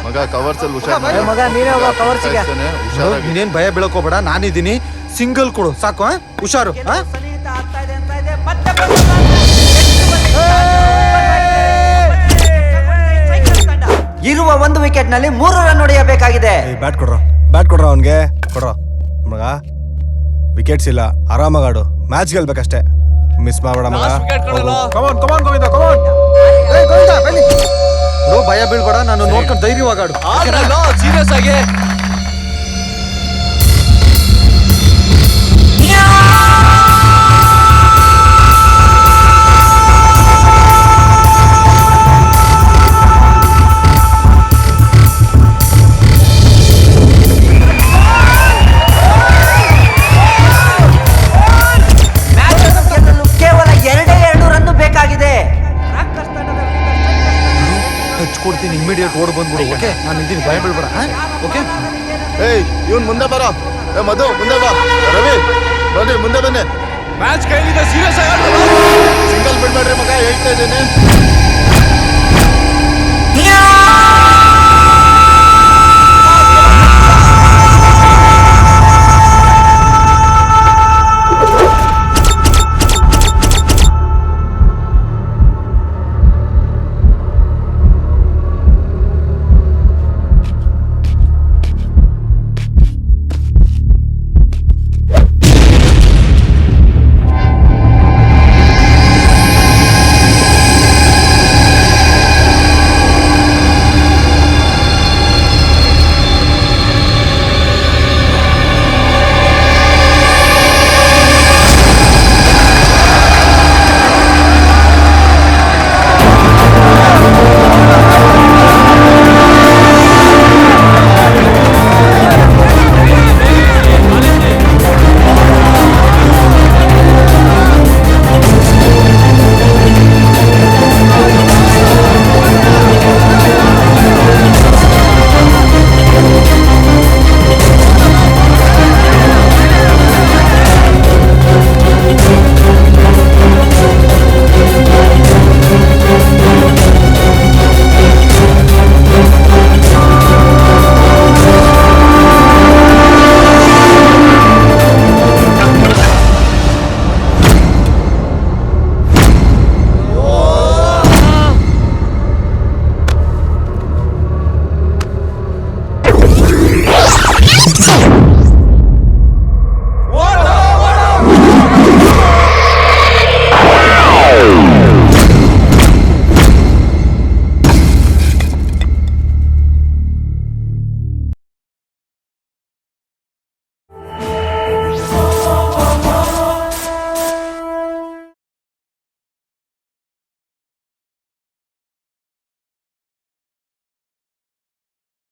ಮಗ ಕವರ್ಸ್ ಅಲ್ಲಿ ಹುಷಾರ್ ಮಗ ನೀನೇ ಹೋಗೋ ಕವರ್ಸಿಗೆ. ನೀನೇನ್ ಭಯ ಬೀಳಕೋಬೇಡ, ನಾನಿದ್ದೀನಿ. ಸಿಂಗಲ್ ಕೊಡು ಸಾಕು. ಹುಷಾರು. ಇರುವ ಒಂದು ವಿಕೆಟ್ ನಲ್ಲಿ 3 ರನ್ ಹೊಡೆಯಬೇಕಾಗಿದೆ. ಬ್ಯಾಟ್ ಕೊಡ್ರ ಅವನ್ಗೆ ಕೊಡ್ರ ಮಗ. ವಿಕೆಟ್ಸ್ ಇಲ್ಲ, ಆರಾಮಾಗಾಡು. ಮ್ಯಾಚ್ ಗೆಲ್ಬೇಕಷ್ಟೇ, ಮಿಸ್ ಮಾಡ್ಬೇಡ ಮಗ. ಭಯ ಬೀಳ್ಬೇಡ, ನಾನು ನೋಡ್ಕೊಂಡು ಧೈರ್ಯವಾಗಿ ಆಡು. ಸೀರಿಯಸ್ ಆಗಿ ಕೇವಲ 2 ರನ್ ಬೇಕಾಗಿದೆ. ಹಚ್ಕೊಡ್ತೀನಿ, ಇಮಿಡಿಯೇಟ್ ಓಡ್ ಬಂದ್ಬಿಡು. ಓಕೆ, ನಾನು ಇದ್ದೀನಿ, ಭಯ ಬೀಳ್ಬೇಡ. ಓಕೆ. ಏಯ್ ಇವ್ನು ಮುಂದೆ ಬರೋ. ಮಧು ಮುಂದೆ ಬಾ. ರವಿ ಬನ್ನಿ ಮುಂದೆ ಬನ್ನಿ. ಮ್ಯಾಚ್ ಕೈಲಿದೆ, ಸೀರಿಯಸ್ ಆಗಿ ಸಿಂಗಲ್ ಬಿಡ್ಬೇಡ್ರಿ ಮಗ, ಹೇಳ್ತಾ ಇದ್ದೀನಿ.